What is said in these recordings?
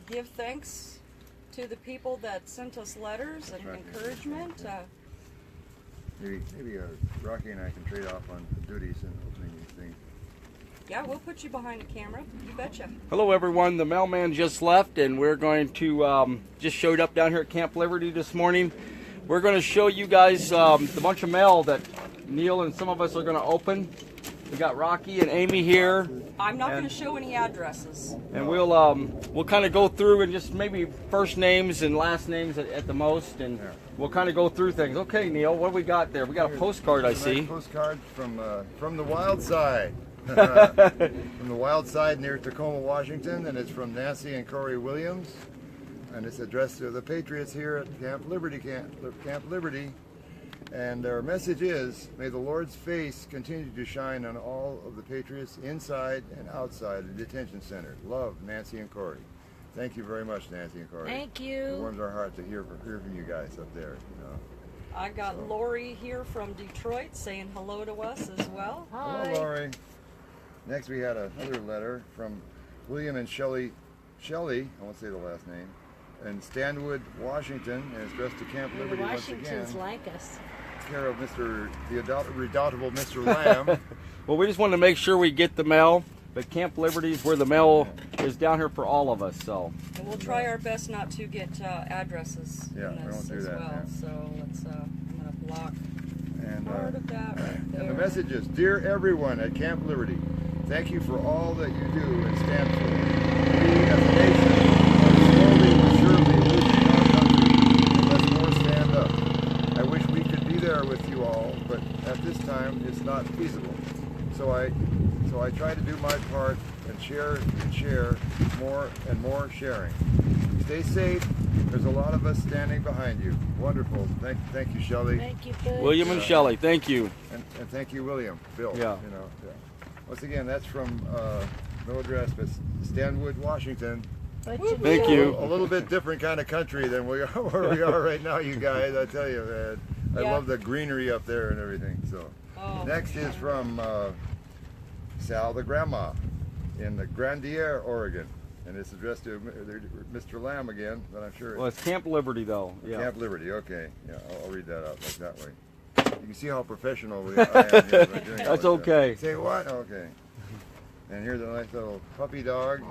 give thanks to the people that sent us letters and encouragement. Maybe Rocky and I can trade off on duties and opening these things. Yeah, we'll put you behind the camera. You betcha. Hello, everyone. The mailman just left, and we're going to just showed up down here at Camp Liberty this morning. We're going to show you guys the bunch of mail that Neil and some of us are going to open. We got Rocky and Amy here. I'm not going to show any addresses. And we'll kind of go through and just maybe first names and last names at the most, and we'll kind of go through things. Okay, Neil, what do we got there? We got a postcard, I see. A postcard from the wild side. From the wild side near Tacoma, Washington, and it's from Nancy and Corey Williams, and it's addressed to the Patriots here at Camp Liberty. And our message is, may the Lord's face continue to shine on all of the Patriots inside and outside the detention center. Love, Nancy and Corey. Thank you very much, Nancy and Corey. Thank you. It warms our heart to hear from you guys up there. I got Lori here from Detroit saying hello to us as well. Hi. Hello, Lori. Next, we had another letter from William and Shelley, I won't say the last name, in Stanwood, Washington, and it's addressed to Camp Liberty once again. Washington's like us. Care of the redoubtable Mr. Lamb. Well, we just wanted to make sure we get the mail, but Camp Liberty is where the mail is down here for all of us. So. And we'll try our best not to get addresses in we this won't do as that, well. yeah. So let's. I'm going to block And, part of that right there. and the message is, dear everyone at Camp Liberty, thank you for all that you do and stand for. We as a nation are slowly but surely losing our country unless more stand up. I wish we could be there with you all, but at this time it's not feasible. So I try to do my part and share more and more sharing. Stay safe. There's a lot of us standing behind you. Wonderful. Thank you, Shelley. Thank you, Bill. William and Shelley, thank you. And thank you, William. Bill. Yeah. Once again, that's from no address, but Stanwood, Washington. Thank you. A little bit different kind of country than where we are right now, you guys. I tell you, man. I love the greenery up there and everything. So next is from Sal the Grandma in the Grandier, Oregon. And it's addressed to Mr. Lamb again, but I'm sure. Well, it's Camp Liberty, though. Yeah. Camp Liberty, okay. Yeah, I'll read that out like that way. You can see how professional I am here by doing That's it like okay. that. Say what? Okay. And here's a nice little puppy dog.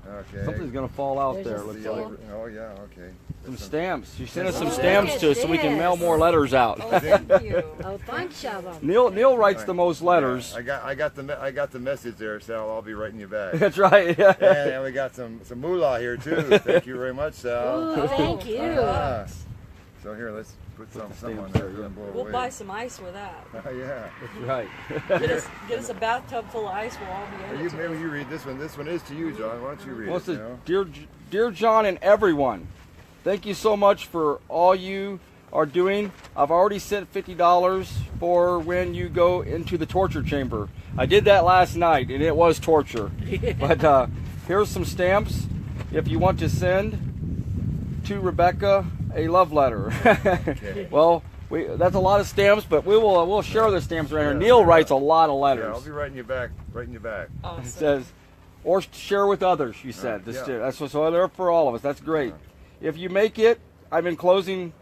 Okay. Something's going to fall out there. The Looks yellow- like. Oh, yeah, okay. Some stamps. You sent us some Look stamps at to us so we can mail this. more letters out. Oh, thank you. A bunch of them. Neil writes the most letters. Yeah, I got the message there, Sal. I'll be writing you back. That's right. Yeah. And we got some moolah here too. Thank you very much, Sal. Ooh, thank you. Ah. So here, let's put some on there. We'll buy some ice with that. Yeah. That's right. Get us a bathtub full of ice. We'll all be able to. Maybe you read this one. This one is to you, John. Why don't you read Well, it? it says, Dear John and everyone, thank you so much for all you are doing. I've already sent $50 for when you go into the torture chamber. I did that last night, and it was torture. But here's some stamps if you want to send to Rebecca a love letter. Okay. Well, that's a lot of stamps, but we'll share the stamps around here. Neil writes a lot of letters. Yeah, I'll be writing you back. Awesome. It says, or share with others, you said. Yeah. So they're for all of us. That's great. If you make it, I'm enclosing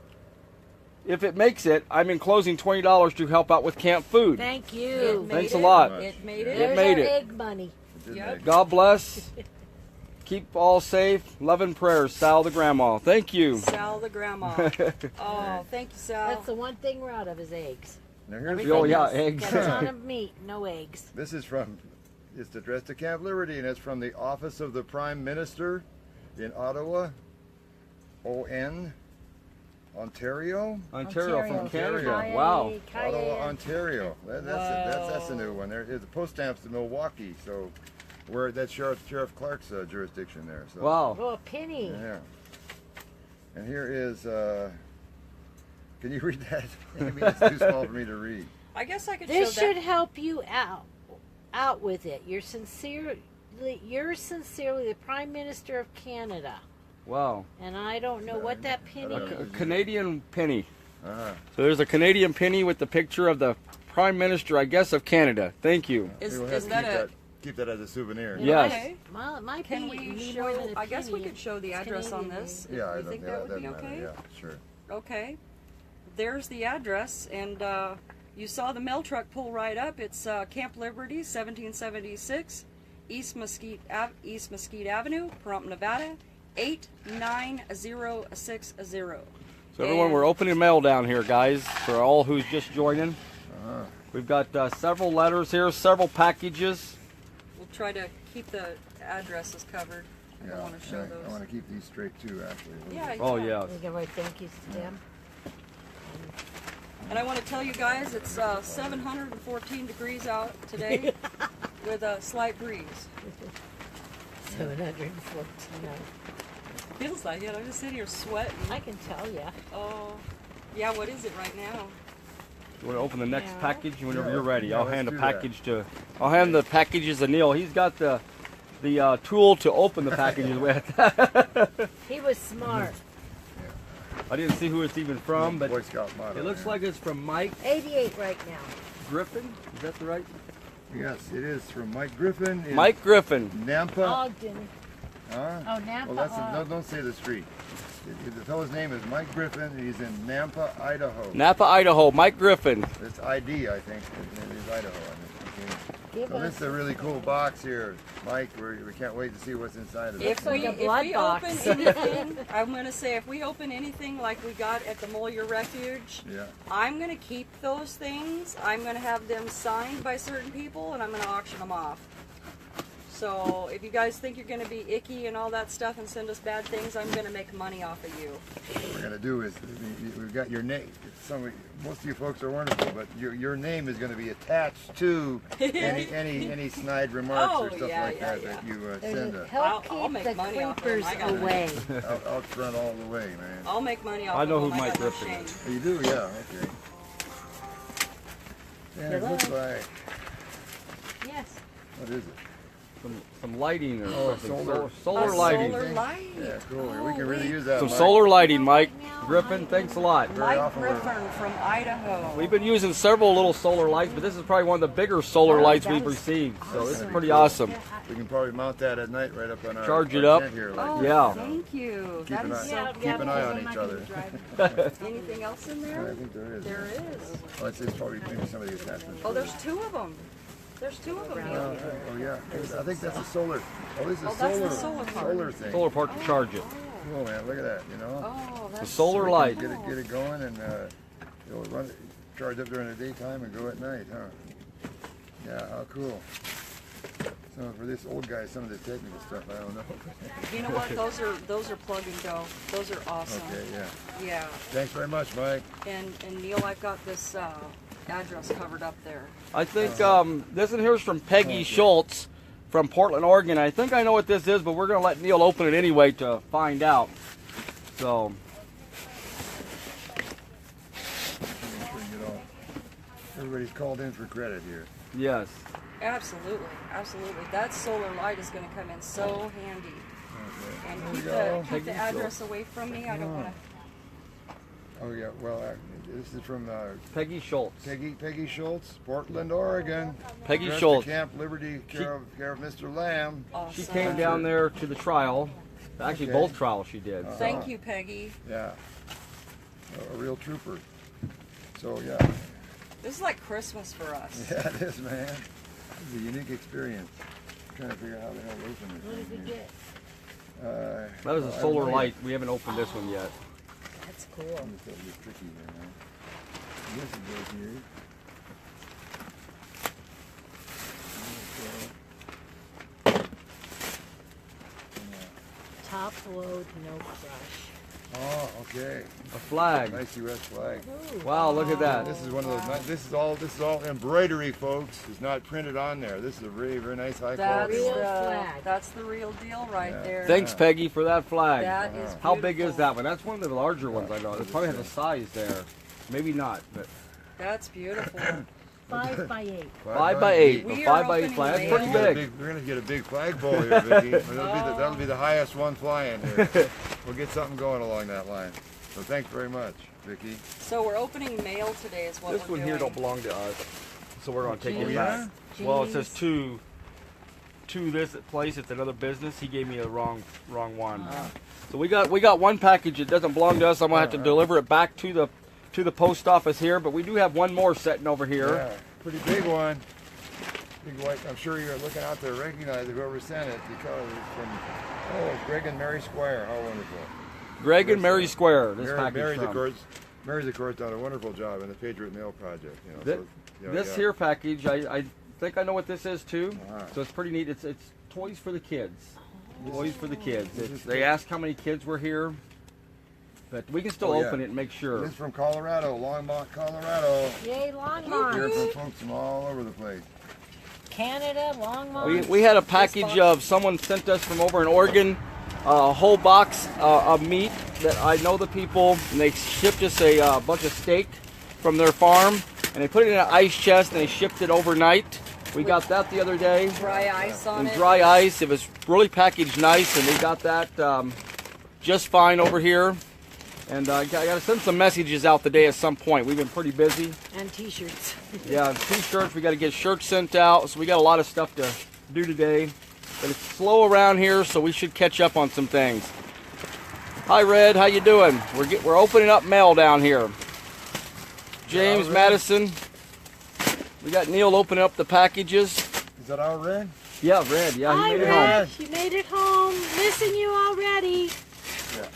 $20 to help out with camp food. Thank you. Thanks a lot. It made it. There's made our it. egg money. Yep. God bless. Keep all safe. Love and prayers, Sal the Grandma. Thank you. Sal the Grandma. Oh, thank you, Sal. That's the one thing we're out of is eggs. Now here's Everything else, eggs. Got a ton of meat, no eggs. This is it's addressed to Camp Liberty, and it's from the Office of the Prime Minister in Ottawa, ON, Ontario. Ontario from Canada. Kaye, Wow. Kaye. Ottawa, Ontario. That's a new one. The post stamp's to Milwaukee, so that's Sheriff Clark's jurisdiction there. So. Wow. Oh, a penny. Yeah. And here is. Can you read that? Maybe it's too small for me to read. I guess I could This show should that. help you out with it. You're sincerely the Prime Minister of Canada. Wow. And I don't know what that penny A is. Canadian penny. Uh-huh. So there's a Canadian penny with the picture of the Prime Minister, I guess, of Canada. Thank you. Is We'll have to that a? keep that as a souvenir. Yes. Okay. Well, it might Can be. we you need show? more than a I guess we penny. could show the It's address on Canadian this. Yeah, You think that would be doesn't matter. okay? Yeah, sure. Okay. There's the address, and you saw the mail truck pull right up. It's Camp Liberty, 1776, East Mesquite Avenue, Pahrump, Nevada, 89060. So everyone, we're opening mail down here, guys, for all who's just joining. We've got several letters here, several packages. We'll try to keep the addresses covered. I don't want to show I those. want to keep these straight too, actually. Yeah. Oh, yeah. yeah. We can write thank yous to them. And I want to tell you guys, it's 714 degrees out today with a slight breeze. 714. Feels like it. I'm just sitting here sweating. I can tell ya. Oh, yeah. What is it right now? You want to open the next Yeah. package whenever Yeah, you're ready. yeah, I'll let's hand the do that. package to. I'll hand the packages to Neil. He's got the tool to open the packages with. He was smart. I didn't see who it's even from, but Boy Scout motto. it looks like it's from Mike 88 right now. Griffin. Is that the right? Yes, it is from Mike Griffin. In Mike Griffin. Nampa. Ogden. Huh? Oh, Napa. Well, don't say the street. The fellow's name is Mike Griffin, and he's in Nampa, Idaho. Napa, Idaho. Mike Griffin. It's ID, I think. It is Idaho. I think. Give So this us. is a really cool box here, Mike. We can't wait to see what's inside of it. If like we, a if blood we box. open anything, I'm going to say if we open anything like we got at the Moyer Refuge, Yeah. I'm going to keep those things. I'm going to have them signed by certain people, and I'm going to auction them off. So if you guys think you're going to be icky and all that stuff and send us bad things, I'm going to make money off of you. What we're gonna do is we've got your name. Most of you folks are wonderful, but your name is going to be attached to any snide remarks or stuff like that that you send us. Help I'll keep make the money off them. creepers I got it. away. Out front all the way, man. I'll make money off I know of who them. I Mike got no Griffin shame. is. Oh, you do, yeah. Okay. And it looks like Yes. what is it? Some lighting or Oh, something. solar. Solar A lighting. solar light. Yeah, cool. Oh, We can really we- use that. Some Mike. solar lighting, Mike Griffin. Thanks a lot. Very Mike often we're- Griffin from Idaho. We've been using several little solar lights, but this is probably one of the bigger solar lights we've received. So it's pretty awesome. We can probably mount that at night right up on our Charge it our up. tent here. Like Oh, this, Yeah. you know. thank you. Keep That an is eye- so keep an eye on each other. Anything else in I there? think there is. There is. Oh, it's probably maybe some of the attachments. Oh, there's two of them. There's two of them. Oh, oh, yeah. I think that's a solar. Oh, this is Oh, that's the solar. solar part. Solar thing. Solar part to charge it. Cool, man. Look at that. You know. Oh, that's solar so light. cool. Get it going, and it'll run, charge up during the daytime and go at night, huh? Yeah. How cool. So for this old guy, some of the technical stuff I don't know. You know what? Those are plug and go. Those are awesome. Okay. Yeah. Yeah. Thanks very much, Mike. And Neil, I've got this address covered up there. I think this one here is from Peggy Schultz from Portland, Oregon. I think I know what this is, but we're going to let Neil open it anyway to find out. So, Make sure you get all. Everybody's called in for credit here. yes. Absolutely, absolutely. That solar light is going to come in so handy. Okay. And There we keep go. the address away from me. I don't want to. Oh yeah. Well, this is from Peggy Schultz. Peggy Schultz, Portland, Oregon. Peggy Addressed Schultz. to Camp Liberty, care of Mr. Lamb. Awesome. She came down there to the trial. Actually, Okay. both trials she did. Thank you, Peggy. Yeah. A real trooper. So yeah. This is like Christmas for us. Yeah, it is, man. It's a unique experience. I'm trying to figure out how the hell to open this What did thing we here. get? That was a I solar don't know. light. We haven't opened this one yet. That's cool. This is a bit tricky here, man. This is good here. Top load, no crush. Oh, okay. A flag. Nice U.S. flag. Ooh. Wow, look at that. This is one of those. This is all embroidery, folks. It's not printed on there. This is a very, very nice, high That's quality Real one. flag. that's the real deal right Yeah. there. Thanks, Peggy, for that flag. That is How big is beautiful. that one? That's one of the larger ones I know. It probably has a size there. Maybe not, but That's beautiful. 5 by 8. 5 by 8. We A are 5 by 8 opening flag. That's mail. pretty We're gonna big. we're gonna get a big flagpole here, Vicki. That'll be the highest one flying here. We'll get something going along that line. So thanks very much, Vicki. So we're opening mail today is what This we're one doing. here don't belong to us, so we're going to take Oh, it yeah? back. Well, it says Jeez. to to this place. It's another business. He gave me a wrong one. So we got one package that doesn't belong to us. I'm gonna have to deliver it back to the post office here. But we do have one more sitting over here. Yeah, pretty big one. Big white. I'm sure you're looking out there, recognize whoever sent it because it's from Greg and Mary Squire. How wonderful. Greg and Mary Square. This package Mary's of course done a wonderful job in the Patriot Mail Project. You know, This here package, I think I know what this is too. Ah. So it's pretty neat. It's toys for the kids. Toys for the kids. They asked how many kids were here, but we can still open it and make sure. This is from Colorado, Longmont, Colorado. Yay, Hear Longmont. from folks from all over the place. Canada, Longmont. We had a package of someone sent us from over in Oregon, a whole box of meat that I know the people, and they shipped us a bunch of steak from their farm, and they put it in an ice chest and they shipped it overnight. We got that the other day. Dry ice on And it. dry ice. It was really packaged nice, and we got that just fine over here. And I got to send some messages out today at some point. We've been pretty busy. And T-shirts. Yeah, T-shirts. We got to get shirts sent out, so we got a lot of stuff to do today. But it's slow around here, so we should catch up on some things. Hi, Red. How you doing? We're opening up mail down here. James, Madison. We got Neil opening up the packages. Is that all red? Yeah, Red. Yeah, he Hi, made it home. Red. You made it home. Missing you already. Yeah.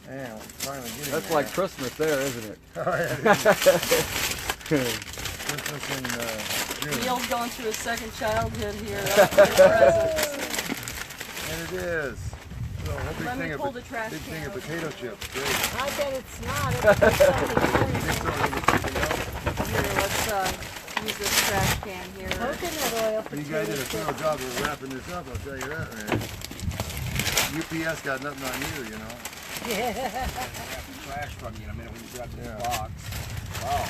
Man, finally getting That's there. like Christmas there, isn't it? Oh, yeah, it is. Christmas in June. Neil's going through his second childhood here. That's your presents. And it is. So, a big Let me thing pull of, the trash big thing can of over. potato chips. Great. I bet it's not. It's just something Think nice. so, maybe something else? Here, let's use this trash can here. Coconut oil. You guys did a thorough job of wrapping this up, I'll tell you that, man. UPS got nothing on you, you know. Trash from you in a minute when you grab this box. Wow.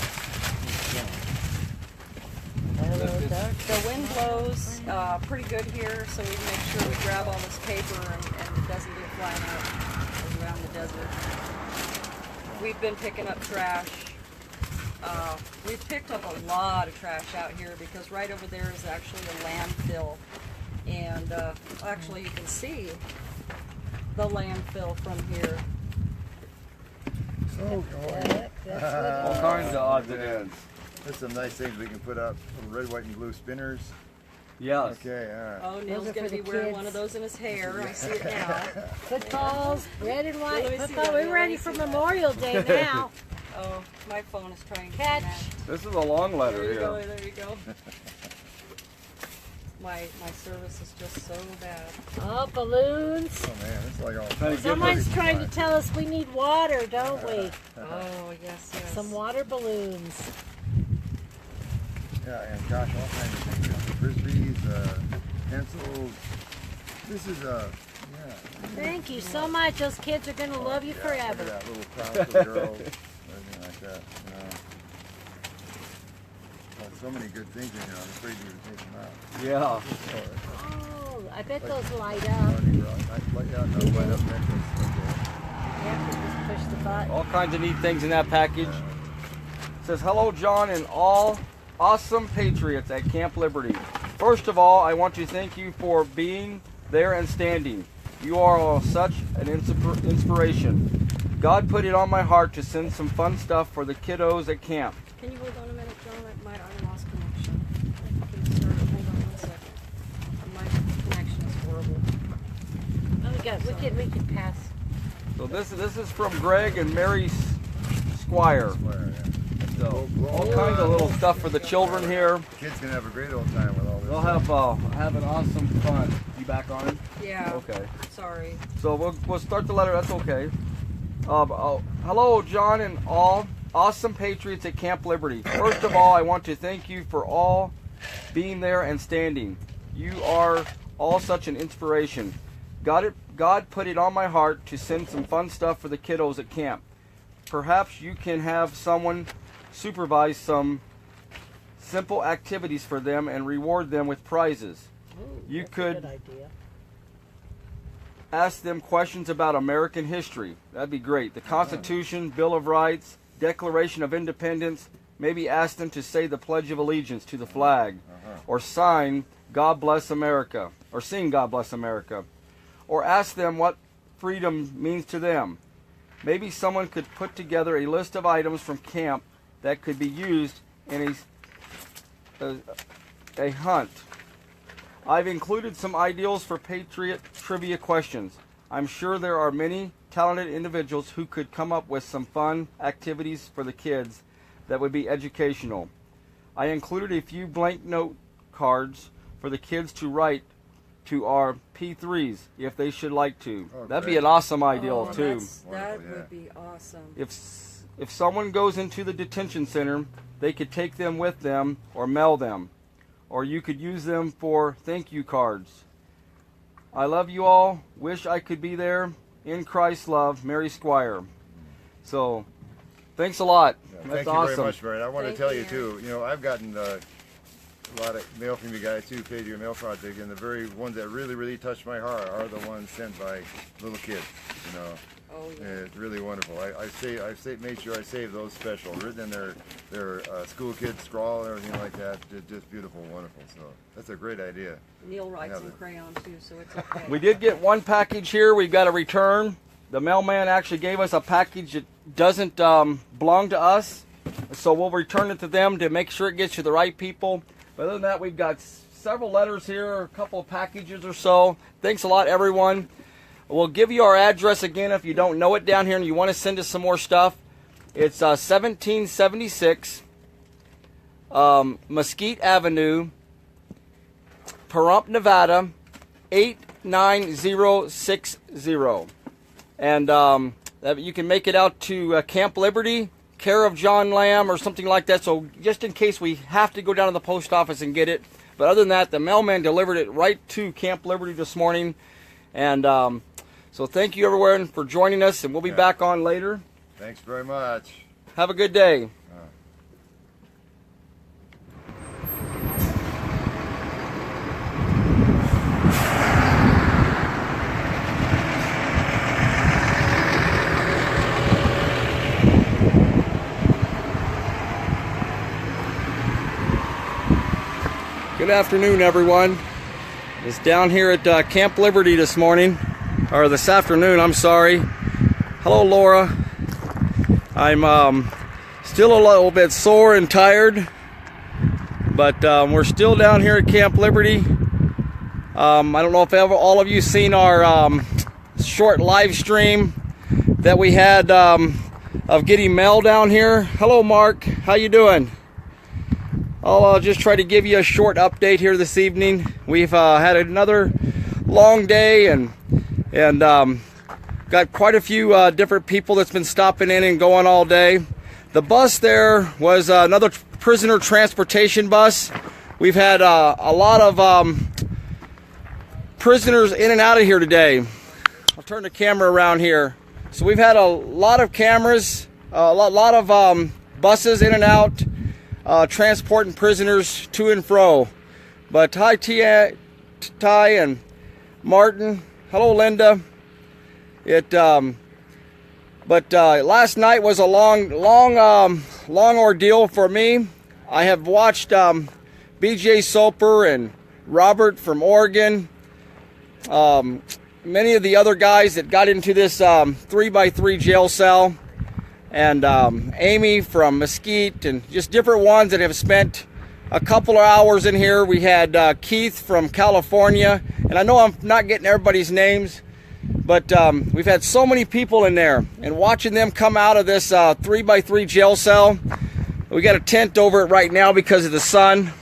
The wind blows pretty good here, so we make sure we grab all this paper and it doesn't get flying out around the desert. We've been picking up trash. We've picked up a lot of trash out here because right over there is actually a landfill. And actually you can see the landfill from here. So good. All kinds of odds and ends. There's some nice things we can put up. Little red, white, and blue spinners. Yes. Okay, all right. Oh, Neil's Those are going for to be the wearing kids. one of those in his hair. I see it now. Footballs, red and white Let me see football. that, We're Neil. ready Let for me see that. Memorial Day now. Oh, my phone is trying to Catch. connect. This is a long letter There you go, here. there you go. My service is just so bad. Oh, balloons. Oh man, it's like all. Trying to get Someone's this- trying to tell us we need water, don't we? Oh, yes, yes. Some water balloons. Yeah, and gosh, all kinds of things. Frisbees, pencils. This is yeah. Thank you so much. Those kids are going to love you Yeah, look at forever. that little prop for the girls, everything like that. You know. Well, so many good things in here. I'm afraid you would take them out. Yeah. Oh, I bet those light up. Money, bro. Nice light out, no light up necklace. Okay. You have to just push the button. All kinds of neat things in that package. It says, hello, John, and all awesome patriots at Camp Liberty. First of all, I want to thank you for being there and standing. You are all such an inspiration. God put it on my heart to send some fun stuff for the kiddos at camp. Can you hold on a minute, John? I lost connection. Can you start? Hold on 1 second. My connection is horrible. Oh, we can pass. So this is from Greg and Mary Squire. Square, yeah. So all kinds of little stuff for the children here. Kids can have a great old time with all this. They'll have an awesome fun. You back on it? Yeah. Okay. Sorry. So we'll start the letter. That's okay. Hello, John, and all awesome patriots at Camp Liberty. First of all, I want to thank you for all being there and standing. You are all such an inspiration. God put it on my heart to send some fun stuff for the kiddos at camp. Perhaps you can have someone supervise some simple activities for them and reward them with prizes. Ooh, You that's a could- good idea. Ask them questions about American history. That'd be great. The Constitution, Bill of Rights, Declaration of Independence, maybe ask them to say the Pledge of Allegiance to the flag, or sign God Bless America, or sing God Bless America, or ask them what freedom means to them. Maybe someone could put together a list of items from camp that could be used in a hunt. I've included some ideals for Patriot trivia questions. I'm sure there are many talented individuals who could come up with some fun activities for the kids that would be educational. I included a few blank note cards for the kids to write to our P3s if they should like to. Okay. That'd be an awesome ideal too. That Wonderful, would be awesome. If someone goes into the detention center, they could take them with them or mail them, or you could use them for thank you cards. I love you all. Wish I could be there. In Christ's love, Mary Squire. So, thanks a lot. Yeah, That's thank you awesome. very much, Brian. I want Thank to tell you, you too. You know, I've gotten a lot of mail from you guys too, Patriot Mail Project, and the very ones that really touched my heart are the ones sent by little kids. You know, Oh yeah. and it's really wonderful. I made sure I saved those special, written in their school kids scrawl and everything like that. Just beautiful, wonderful. So that's a great idea. Neil writes Yeah, in crayon too, so it's okay. We did get one package here. We've got to return. The mailman actually gave us a package that doesn't belong to us, so we'll return it to them to make sure it gets to the right people. But other than that, we've got several letters here, a couple of packages or so. Thanks a lot, everyone. We'll give you our address again if you don't know it down here and you want to send us some more stuff. It's 1776 Mesquite Avenue, Pahrump, Nevada, 89060. And you can make it out to Camp Liberty, care of John Lamb or something like that. So just in case we have to go down to the post office and get it. But other than that, the mailman delivered it right to Camp Liberty this morning. And so thank you everyone for joining us, and we'll be back on later. Thanks very much. Have a good day. Good afternoon, everyone. It's down here at Camp Liberty this morning, or this afternoon, I'm sorry. Hello, Laura. I'm still a little bit sore and tired, but we're still down here at Camp Liberty. I don't know if all of you seen our short live stream that we had of getting mail down here. Hello, Mark. How you doing? I'll just try to give you a short update here this evening. We've had another long day and got quite a few different people that's been stopping in and going all day. The bus there was another prisoner transportation bus. We've had a lot of prisoners in and out of here today. I'll turn the camera around here. So we've had a lot of cameras, a lot of buses in and out. Transporting prisoners to and fro. But hi, Ty and Martin. Hello, Linda. But last night was a long ordeal for me. I have watched B.J. Soper and Robert from Oregon. Many of the other guys that got into this 3x3 jail cell. And Amy from Mesquite, and just different ones that have spent a couple of hours in here. We had Keith from California, and I know I'm not getting everybody's names, but we've had so many people in there, and watching them come out of this 3x3 jail cell. We got a tent over it right now because of the sun,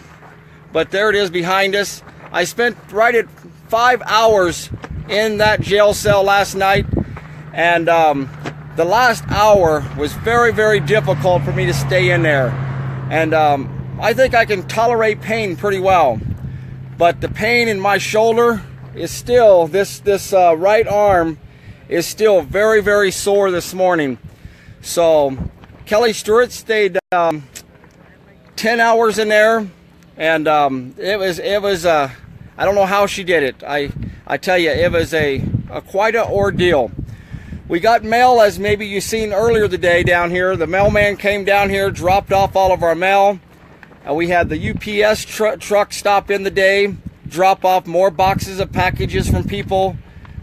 but there it is behind us. I spent right at 5 hours in that jail cell last night, and the last hour was very difficult for me to stay in there. And I think I can tolerate pain pretty well. But the pain in my shoulder is still, this right arm is still very sore this morning. So Kelly Stewart stayed 10 hours in there. And it was I don't know how she did it. I tell you, it was quite an ordeal. We got mail, as maybe you've seen earlier today down here. The mailman came down here, dropped off all of our mail. We had the UPS truck stop in the day, drop off more boxes of packages from people.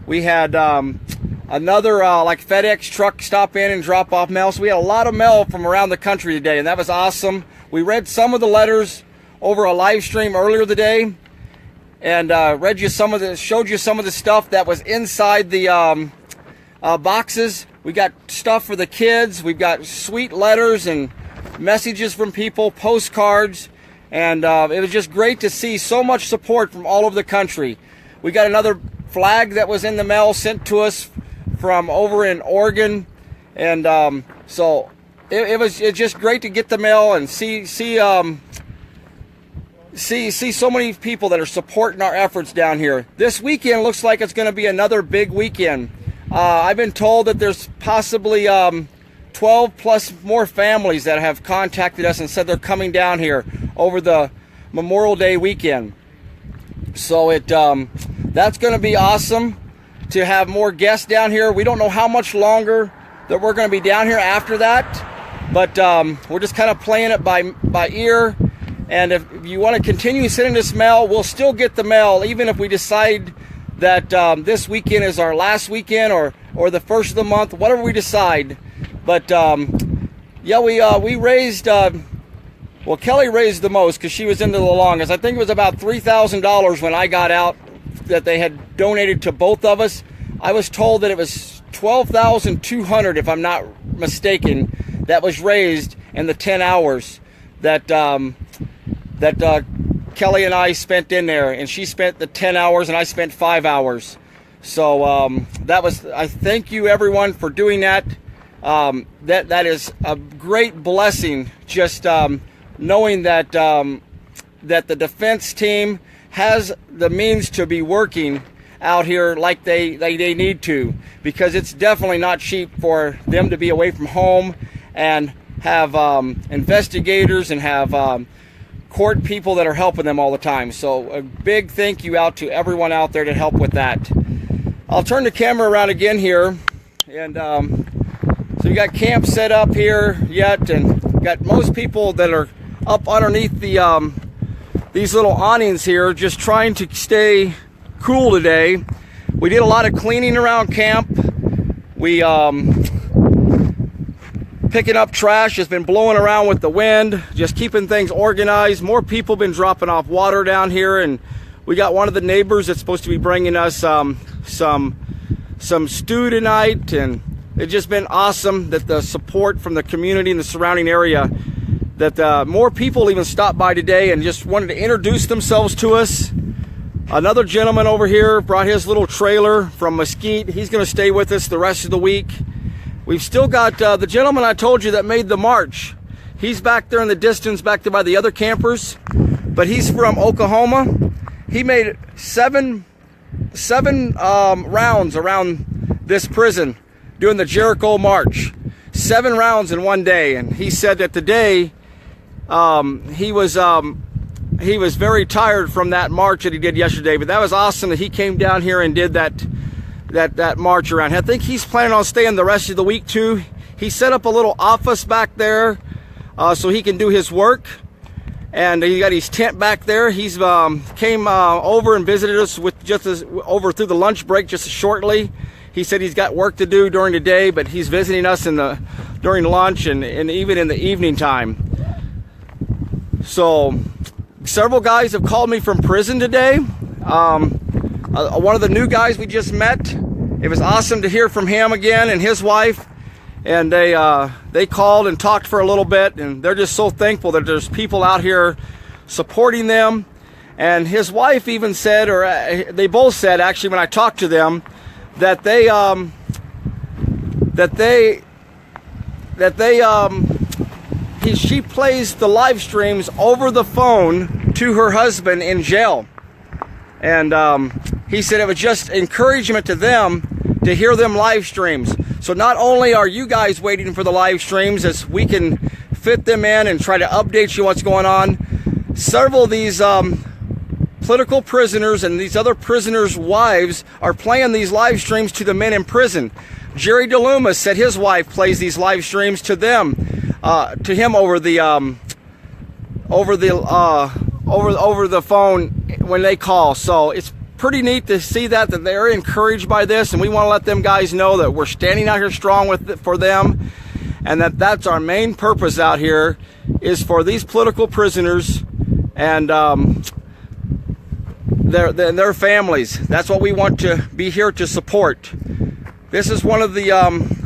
We had another like FedEx truck stop in and drop off mail. So we had a lot of mail from around the country today, and that was awesome. We read some of the letters over a live stream earlier today, and showed you some of the stuff that was inside the boxes. We got stuff for the kids. We've got sweet letters and messages from people, postcards, and it was just great to see so much support from all over the country. We got another flag that was in the mail sent to us from over in Oregon, and so it's just great to get the mail and see so many people that are supporting our efforts down here. This weekend looks like it's going to be another big weekend. I've been told that there's possibly 12 plus more families that have contacted us and said they're coming down here over the Memorial Day weekend. So that's going to be awesome to have more guests down here. We don't know how much longer that we're going to be down here after that, but we're just kind of playing it by ear. And if you want to continue sending this mail, we'll still get the mail, even if we decide that this weekend is our last weekend or the first of the month, whatever we decide. But yeah, we raised, well, Kelly raised the most because she was into the longest. I think it was about $3,000 when I got out that they had donated to both of us. I was told that it was $12,200, if I'm not mistaken, that was raised in the 10 hours that Kelly and I spent in there, and she spent the 10 hours and I spent 5 hours. So I thank you everyone for doing that. That is a great blessing, just knowing that that the defense team has the means to be working out here like they need to, because it's definitely not cheap for them to be away from home and have investigators and have court people that are helping them all the time. So a big thank you out to everyone out there to help with that. I'll turn the camera around again here, and so you got camp set up here yet, and got most people that are up underneath the these little awnings here, just trying to stay cool today. We did a lot of cleaning around camp. We picking up trash has been blowing around with the wind, just keeping things organized. More people been dropping off water down here, and we got one of the neighbors that's supposed to be bringing us some stew tonight, and it's just been awesome that the support from the community in the surrounding area, that more people even stopped by today and just wanted to introduce themselves to us. Another gentleman over here brought his little trailer from Mesquite. He's going to stay with us the rest of the week. We've still got the gentleman I told you that made the march. He's back there in the distance, back there by the other campers, but he's from Oklahoma. He made seven rounds around this prison doing the Jericho March. 7 rounds in one day, and he said that today he was very tired from that march that he did yesterday, but that was awesome that he came down here and did that march around. I think he's planning on staying the rest of the week too. He set up a little office back there so he can do his work, and he got his tent back there. He's came over and visited us with over through the lunch break just shortly. He said he's got work to do during the day, but he's visiting us during lunch and even in the evening time. So several guys have called me from prison today. One of the new guys we just met, it was awesome to hear from him again and his wife, and they called and talked for a little bit, and they're just so thankful that there's people out here supporting them. And his wife even said, or they both said actually when I talked to them, that she plays the live streams over the phone to her husband in jail, and he said it was just encouragement to them to hear them live streams. So not only are you guys waiting for the live streams as we can fit them in and try to update you what's going on, several of these political prisoners and these other prisoners' wives are playing these live streams to the men in prison. Jerry DeLumas said his wife plays these live streams to them, to him over the phone when they call. So it's pretty neat to see that they're encouraged by this, and we want to let them guys know that we're standing out here strong for them, and that's our main purpose out here, is for these political prisoners and their families. That's what we want to be here to support. This is one of the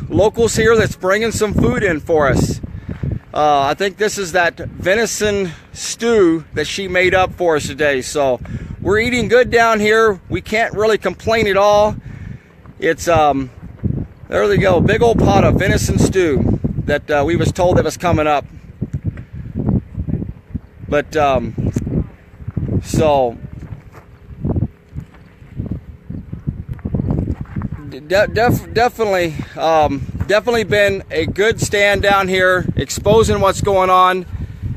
locals here that's bringing some food in for us. I think this is that venison stew that she made up for us today. So we're eating good down here. We can't really complain at all. It's there they go, big old pot of venison stew that we was told that was coming up. But so definitely been a good stand down here, exposing what's going on.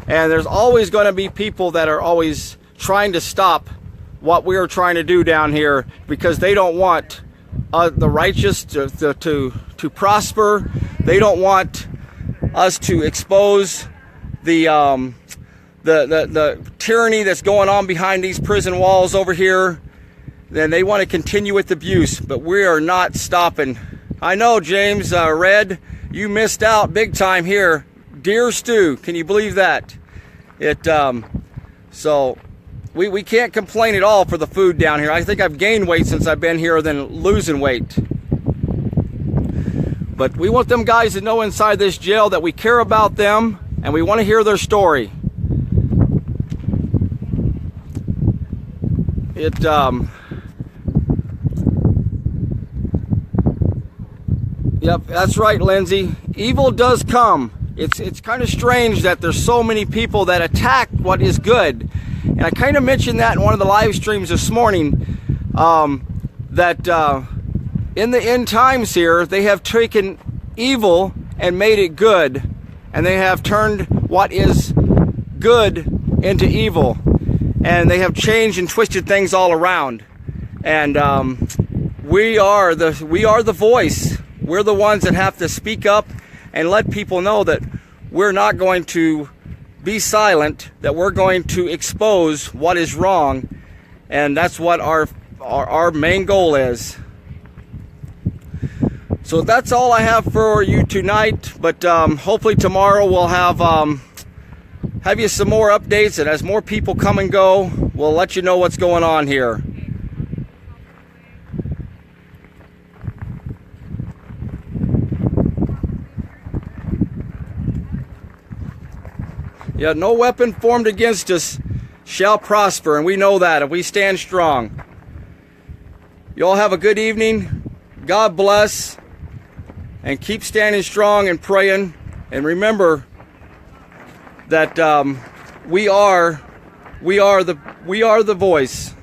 And there's always going to be people that are always trying to stop what we are trying to do down here, because they don't want the righteous to prosper. They don't want us to expose the tyranny that's going on behind these prison walls over here. Then they want to continue with the abuse, but we are not stopping. I know, James Red, you missed out big time here. Deer stew, can you believe that? So we can't complain at all for the food down here. I think I've gained weight since I've been here than losing weight. But we want them guys to know inside this jail that we care about them and we want to hear their story. Yep, that's right, Lindsay. Evil does come. It's kind of strange that there's so many people that attack what is good. And I kind of mentioned that in one of the live streams this morning, that in the end times here, they have taken evil and made it good. And they have turned what is good into evil. And they have changed and twisted things all around. And we are the voice. We're the ones that have to speak up and let people know that we're not going to be silent, that we're going to expose what is wrong, and that's what our main goal is. So that's all I have for you tonight, but hopefully tomorrow we'll have you some more updates, and as more people come and go, we'll let you know what's going on here. Yeah, no weapon formed against us shall prosper, and we know that if we stand strong. You all have a good evening. God bless, and keep standing strong and praying. And remember that we are the voice.